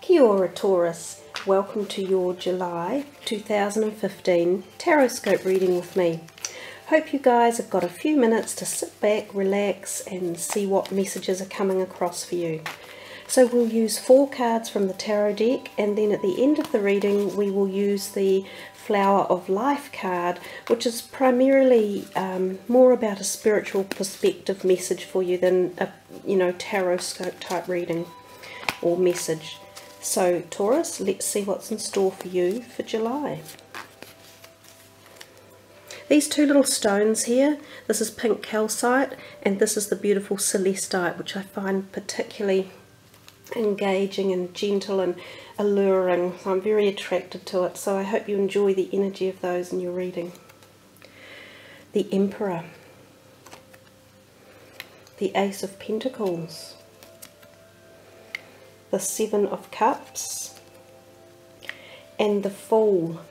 Kia ora Taurus, welcome to your July 2015 Taroscope reading with me. Hope you guys have got a few minutes to sit back, relax and see what messages are coming across for you. So we'll use 4 cards from the tarot deck, and then at the end of the reading we will use the Flower of Life card, which is primarily more about a spiritual perspective message for you than a Taroscope type reading or message. So Taurus, let's see what's in store for you for July. These 2 little stones here, this is pink calcite and this is the beautiful celestite, which I find particularly engaging and gentle and alluring. I'm very attracted to it, so I hope you enjoy the energy of those in your reading. The Emperor, the Ace of Pentacles, the 7 of Cups, and the Fool.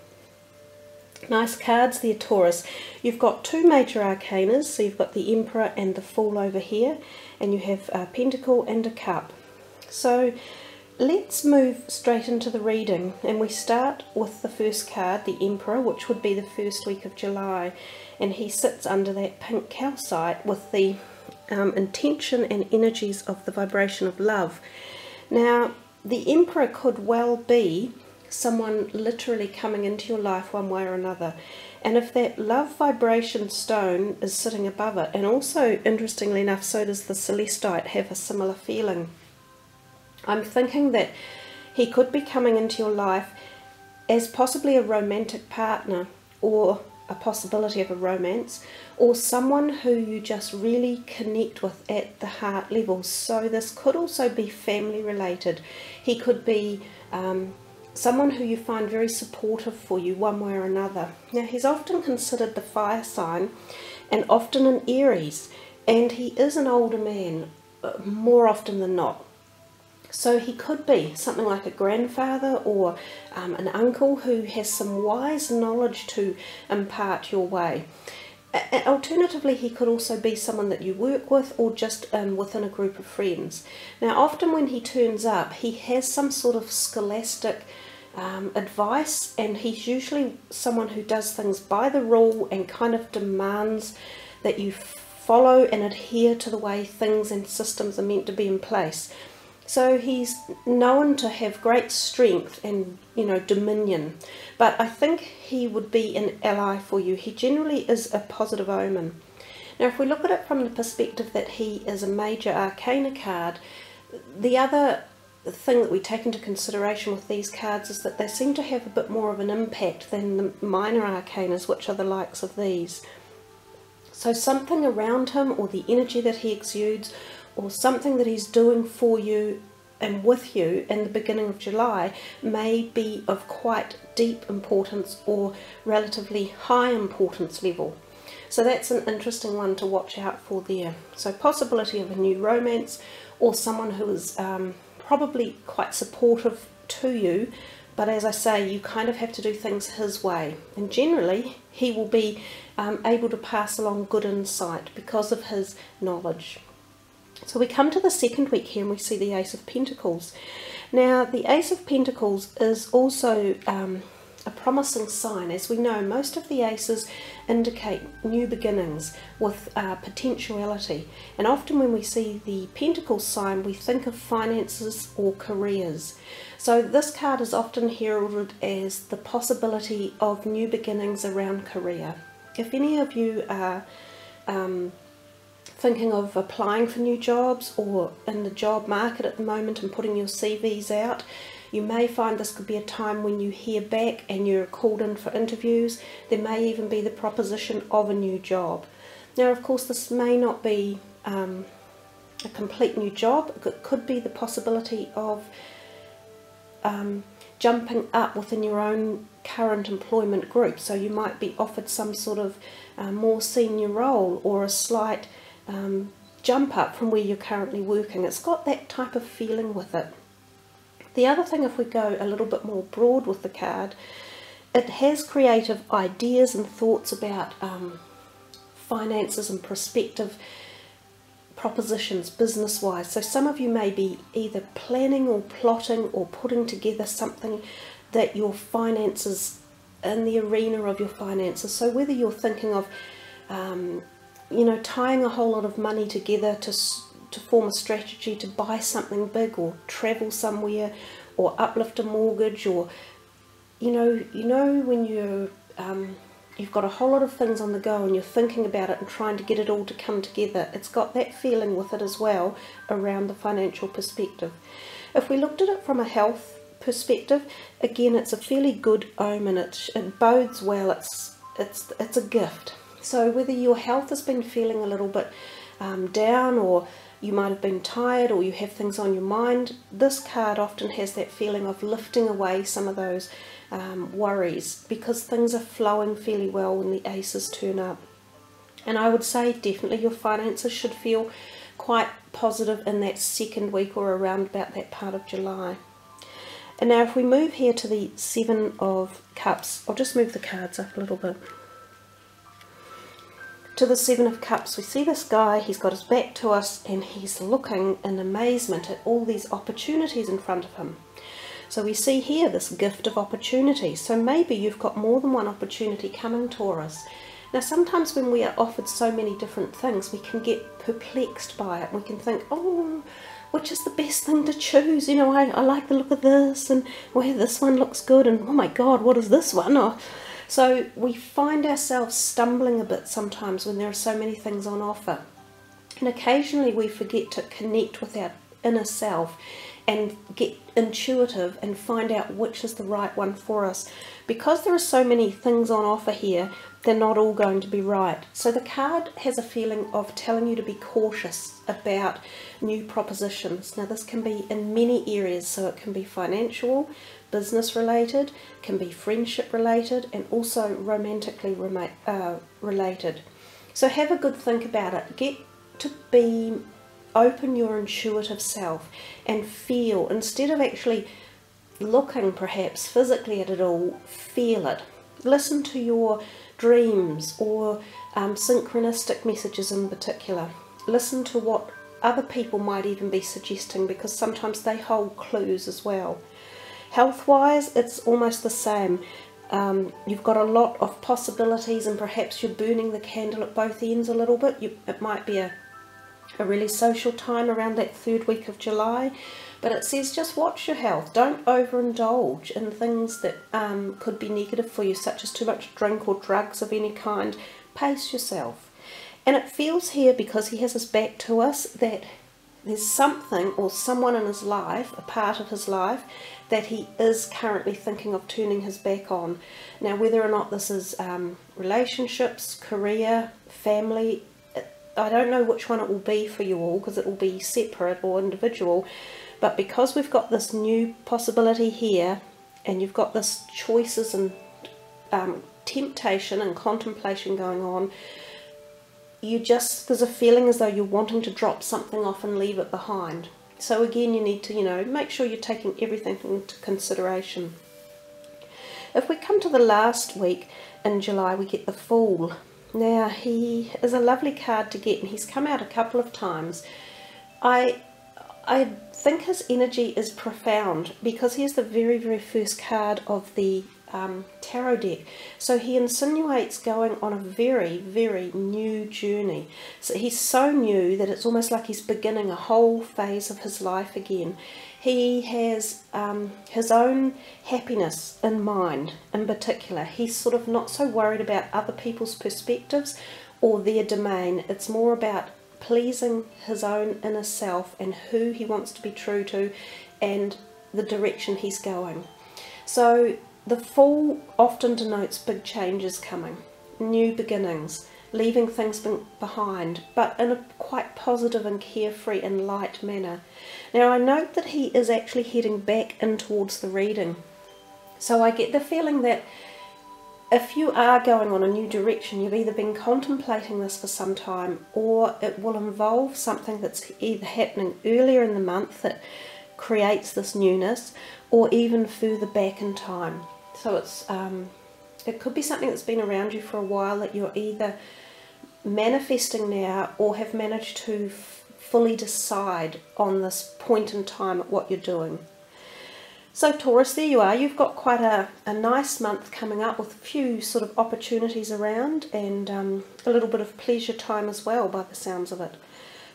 Nice cards there, Taurus. You've got 2 major arcanas, so you've got the Emperor and the Fool over here, and you have a Pentacle and a Cup. So let's move straight into the reading, and we start with the first card, the Emperor, which would be the first week of July, and he sits under that pink calcite with the intention and energies of the vibration of love. Now, the Emperor could well be someone literally coming into your life one way or another. And if that love vibration stone is sitting above it, and also, interestingly enough, so does the celestite have a similar feeling. I'm thinking that he could be coming into your life as possibly a romantic partner, or a possibility of a romance, or someone who you just really connect with at the heart level. So this could also be family related. He could be someone who you find very supportive for you one way or another. Now, he's often considered the fire sign and often an Aries, and he is an older man more often than not. So he could be something like a grandfather or an uncle who has some wise knowledge to impart your way. Alternatively, he could also be someone that you work with, or just within a group of friends. Now, often when he turns up, he has some sort of scholastic advice, and he's usually someone who does things by the rule and kind of demands that you follow and adhere to the way things and systems are meant to be in place. So he's known to have great strength and, dominion. But I think he would be an ally for you. He generally is a positive omen. Now, if we look at it from the perspective that he is a major arcana card, the other thing that we take into consideration with these cards is that they seem to have a bit more of an impact than the minor arcanas, which are the likes of these. So something around him, or the energy that he exudes, or something that he's doing for you and with you in the beginning of July may be of quite deep importance or relatively high importance level. So that's an interesting one to watch out for there. So possibility of a new romance, or someone who is probably quite supportive to you, but as I say, you kind of have to do things his way, and generally he will be able to pass along good insight because of his knowledge. So we come to the second week here and we see the Ace of Pentacles. Now, the Ace of Pentacles is also a promising sign. As we know, most of the aces indicate new beginnings with potentiality. And often when we see the Pentacles sign, we think of finances or careers. So this card is often heralded as the possibility of new beginnings around career. If any of you are thinking of applying for new jobs, or in the job market at the moment and putting your CVs out, you may find this could be a time when you hear back and you're called in for interviews. There may even be the proposition of a new job. Now, of course, this may not be a complete new job. It could be the possibility of jumping up within your own current employment group. So you might be offered some sort of more senior role, or a slight jump up from where you're currently working. It's got that type of feeling with it. The other thing, if we go a little bit more broad with the card, it has creative ideas and thoughts about finances and propositions business-wise. So some of you may be either planning or plotting or putting together something that your finances, in the arena of your finances. So whether you're thinking of, you know, tying a whole lot of money together to form a strategy to buy something big, or travel somewhere, or uplift a mortgage, or you know when you're you've got a whole lot of things on the go and you're thinking about it and trying to get it all to come together. It's got that feeling with it as well around the financial perspective. If we looked at it from a health perspective, again, it's a fairly good omen. It bodes well. It's a gift. So whether your health has been feeling a little bit down, or you might have been tired, or you have things on your mind, this card often has that feeling of lifting away some of those worries, because things are flowing fairly well when the aces turn up. And I would say definitely your finances should feel quite positive in that second week, or around about that part of July. And now if we move here to the Seven of Cups, I'll just move the cards up a little bit. To the Seven of Cups, we see this guy, he's got his back to us and he's looking in amazement at all these opportunities in front of him. So we see here this gift of opportunity. So maybe you've got more than one opportunity coming, Taurus. Now sometimes when we are offered so many different things, we can get perplexed by it. We can think, oh, which is the best thing to choose? You know, I like the look of this, and well, this one looks good, and oh my God, what is this one? Oh. So we find ourselves stumbling a bit sometimes when there are so many things on offer. And occasionally we forget to connect with our inner self and get intuitive and find out which is the right one for us. Because there are so many things on offer here, they're not all going to be right. So the card has a feeling of telling you to be cautious about new propositions. Now this can be in many areas, so it can be financial, business related, can be friendship related, and also romantically related. So have a good think about it. Get to open your intuitive self and feel, instead of actually looking perhaps physically at it all, feel it. Listen to your dreams, or synchronistic messages in particular. Listen to what other people might even be suggesting, because sometimes they hold clues as well. Health-wise, it's almost the same. You've got a lot of possibilities, and perhaps you're burning the candle at both ends a little bit. It might be a really social time around that third week of July, but it says just watch your health. Don't overindulge in things that could be negative for you, such as too much drink or drugs of any kind. Pace yourself. And it feels here, because he has his back to us, that there's something or someone in his life, a part of his life, that he is currently thinking of turning his back on. Now whether or not this is relationships, career, family, I don't know which one it will be for you all, because it will be separate or individual, but because we've got this new possibility here, and you've got this choices and temptation and contemplation going on, there's a feeling as though you're wanting to drop something off and leave it behind. So again, you need to, make sure you're taking everything into consideration. If we come to the last week in July, we get the Fool. Now, he is a lovely card to get, and he's come out a couple of times. I think his energy is profound, because he's the very, very first card of the tarot deck. So he insinuates going on a very, very new journey. So he's so new that it's almost like he's beginning a whole phase of his life again. He has his own happiness in mind in particular. He's sort of not so worried about other people's perspectives or their domain. It's more about pleasing his own inner self and who he wants to be true to and the direction he's going. So the Fool often denotes big changes coming, new beginnings, leaving things behind, but in a quite positive and carefree and light manner. Now I note that he is actually heading back in towards the reading. So I get the feeling that if you are going on a new direction, you've either been contemplating this for some time, or it will involve something that's either happening earlier in the month that creates this newness, or even further back in time. So it could be something that's been around you for a while that you're either manifesting now or have managed to fully decide on this point in time at what you're doing. So Taurus, there you are. You've got quite a nice month coming up with a few sort of opportunities around, and a little bit of pleasure time as well by the sounds of it.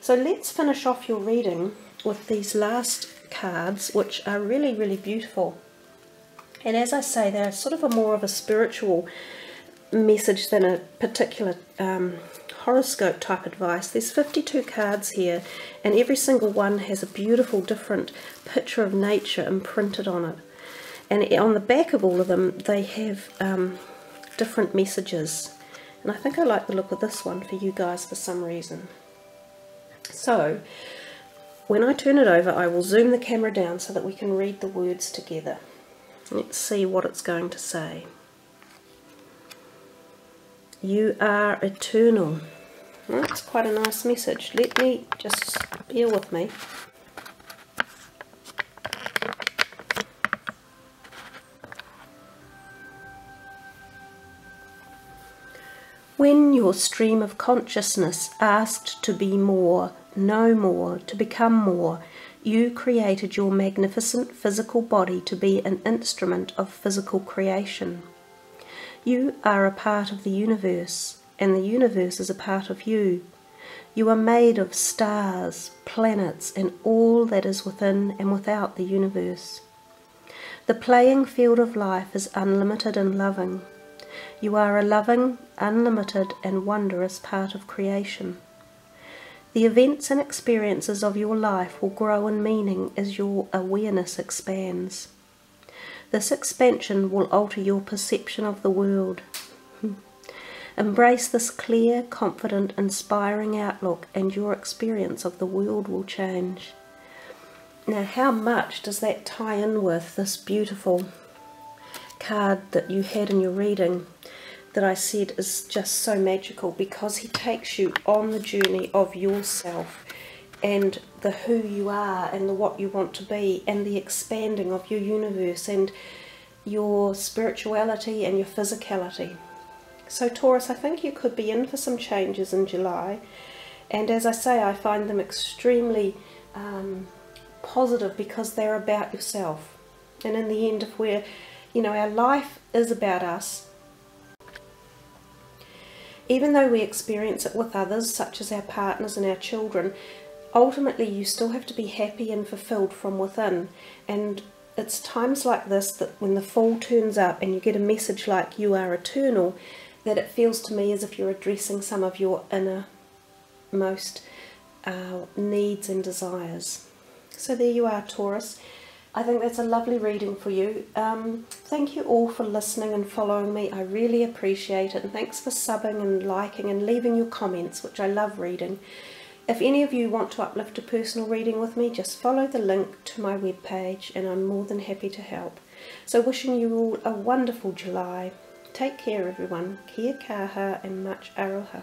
So let's finish off your reading with these last cards, which are really, really beautiful. And as I say, they're sort of more of a spiritual message than a particular horoscope type advice. There's 52 cards here, and every single one has a beautiful different picture of nature imprinted on it. And on the back of all of them, they have different messages. And I think I like the look of this one for you guys for some reason. So, when I turn it over, I will zoom the camera down so that we can read the words together. Let's see what it's going to say. You are eternal. Well, that's quite a nice message. Let me just bear with me. When your stream of consciousness asked to be more, know more, to become more, you created your magnificent physical body to be an instrument of physical creation. You are a part of the universe, and the universe is a part of you. You are made of stars, planets, and all that is within and without the universe. The playing field of life is unlimited and loving. You are a loving, unlimited, and wondrous part of creation. The events and experiences of your life will grow in meaning as your awareness expands. This expansion will alter your perception of the world. Embrace this clear, confident, inspiring outlook, and your experience of the world will change. Now, how much does that tie in with this beautiful card that you had in your reading that I said is just so magical, because he takes you on the journey of yourself and the who you are and the what you want to be, and the expanding of your universe and your spirituality and your physicality. So Taurus, I think you could be in for some changes in July, and as I say, I find them extremely positive, because they're about yourself. And in the end, if we're, you know, our life is about us, even though we experience it with others, such as our partners and our children, ultimately you still have to be happy and fulfilled from within. And it's times like this that when the Fool turns up and you get a message like you are eternal, that it feels to me as if you're addressing some of your innermost needs and desires. So there you are, Taurus. I think that's a lovely reading for you. Thank you all for listening and following me. I really appreciate it. And thanks for subbing and liking and leaving your comments, which I love reading. If any of you want to uplift a personal reading with me, just follow the link to my webpage and I'm more than happy to help. So wishing you all a wonderful July. Take care everyone. Kia kaha and much aroha.